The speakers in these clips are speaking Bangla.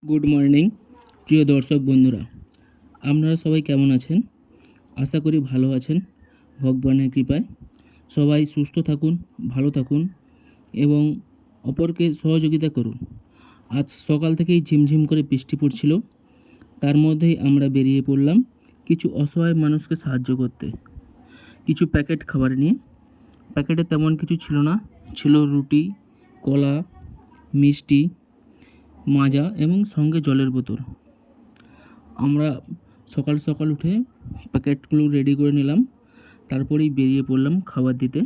গুড মর্নিং প্রিয় দর্শক বন্ধুরা, আপনারা সবাই কেমন আছেন? আশা করি ভালো আছেন। ভগবানের কৃপায় সবাই সুস্থ থাকুন, ভালো থাকুন এবং অপরকে সহযোগিতা করুন। আজ সকাল থেকেই ঝিমঝিম করে বৃষ্টি পড়ছিল, তার মধ্যেই আমরা বেরিয়ে পড়লাম কিছু অসহায় মানুষকে সাহায্য করতে। কিছু প্যাকেট খাবার নিয়ে। প্যাকেটে তেমন কিছু ছিল না, ছিল রুটি, কলা, মিষ্টি, মাজা এবং সঙ্গে জলের বোতল। আমরা সকাল সকাল উঠে প্যাকেটগুলো রেডি করে নিলাম, তারপরেই বেরিয়ে পড়লাম খাবার দিতে।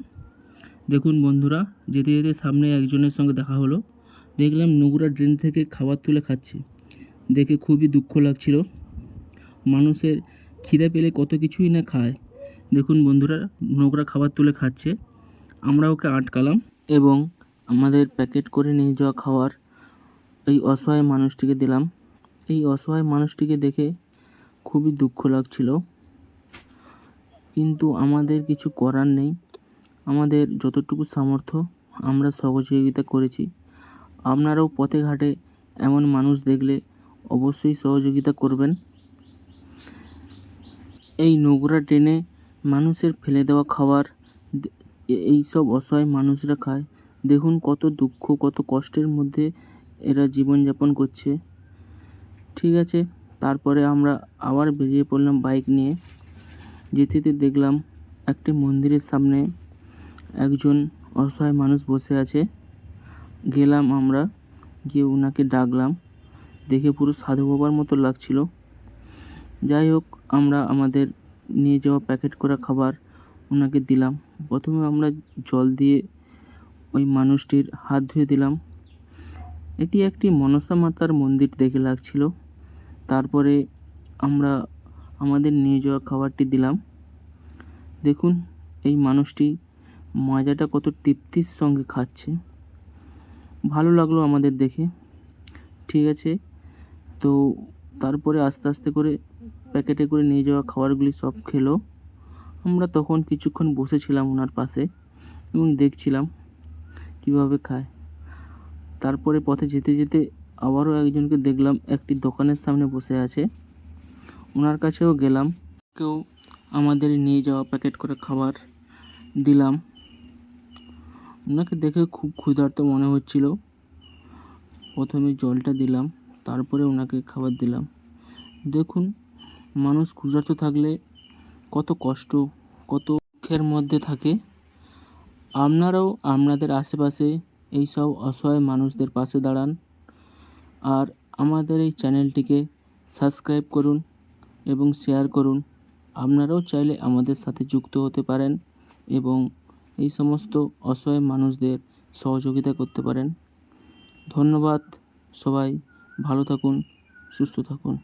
দেখুন বন্ধুরা, যেতে যেতে সামনে একজনের সঙ্গে দেখা হলো। দেখলাম নোংরা ড্রেন থেকে খাবার তুলে খাচ্ছে, দেখে খুবই দুঃখ লাগছিল। মানুষের খিদে পেলে কত কিছুই না খায়। দেখুন বন্ধুরা, নোংরা খাবার তুলে খাচ্ছে। আমরা ওকে আটকালাম এবং আমাদের প্যাকেট করে নিয়ে যাওয়া খাবার এই অসহায় মানুষটিকে দিলাম। এই অসহায় মানুষটিকে দেখে খুবই দুঃখ লাগছিল, কিন্তু আমাদের কিছু করার নেই। আমাদের যতটুকু সামর্থ্য আমরা সহযোগিতা করেছি। আপনারাও পথে ঘাটে এমন মানুষ দেখলে অবশ্যই সহযোগিতা করবেন। এই নোংরা ড্রেনে মানুষের ফেলে দেওয়া খাবার এই সব অসহায় মানুষরা খায়। দেখুন কত দুঃখ, কত কষ্টের মধ্যে এরা জীবনযাপন করছে। ঠিক আছে, তারপরে আমরা আবার বেরিয়ে পড়লাম বাইক নিয়ে। যেতে যেতে দেখলাম একটি মন্দিরের সামনে একজন অসহায় মানুষ বসে আছে। গেলাম আমরা, গিয়ে ওনাকে ডাকলাম। দেখে পুরো সাধু বাবার মতো লাগছিল। যাই হোক, আমরা আমাদের নিয়ে যাওয়া প্যাকেট করা খাবার ওনাকে দিলাম। প্রথমে আমরা জল দিয়ে ওই মানুষটির হাত ধুয়ে দিলাম। এটি একটি মনসা মাতার মন্দির দেখে লাগছিল। তারপরে আমরা আমাদের নিয়ে যাওয়া খাবারটি দিলাম। দেখুন এই মানুষটি মাজাটা কত তৃপ্তির সঙ্গে খাচ্ছে, ভালো লাগলো আমাদের দেখে। ঠিক আছে, তো তারপরে আস্তে আস্তে করে প্যাকেটে করে নিয়ে যাওয়া খাবারগুলি সব খেলো। আমরা তখন কিছুক্ষণ বসেছিলাম ওনার পাশে এবং দেখছিলাম কীভাবে খায়। তারপরে পথে যেতে যেতে আবারও একজনকে দেখলাম একটি দোকানের সামনে বসে আছে। ওনার কাছেও গেলাম, কেউ আমাদের নিয়ে যাওয়া প্যাকেট করে খাবার দিলাম। ওনাকে দেখে খুব ক্ষুধার্ত মনে হচ্ছিল। প্রথমে জলটা দিলাম, তারপরে ওনাকে খাবার দিলাম। দেখুন, মানুষ ক্ষুধার্ত থাকলে কত কষ্ট, কত দুঃখের মধ্যে থাকে। আপনারাও আপনাদের আশেপাশে এই সব অসহায় মানুষদের পাশে দাঁড়ান আর আমাদের এই চ্যানেলটিকে সাবস্ক্রাইব করুন এবং শেয়ার করুন। আপনারাও চাইলে আমাদের সাথে যুক্ত হতে পারেন এবং এই সমস্ত অসহায় মানুষদের সহযোগিতা করতে পারেন। ধন্যবাদ। সবাই ভালো থাকুন, সুস্থ থাকুন।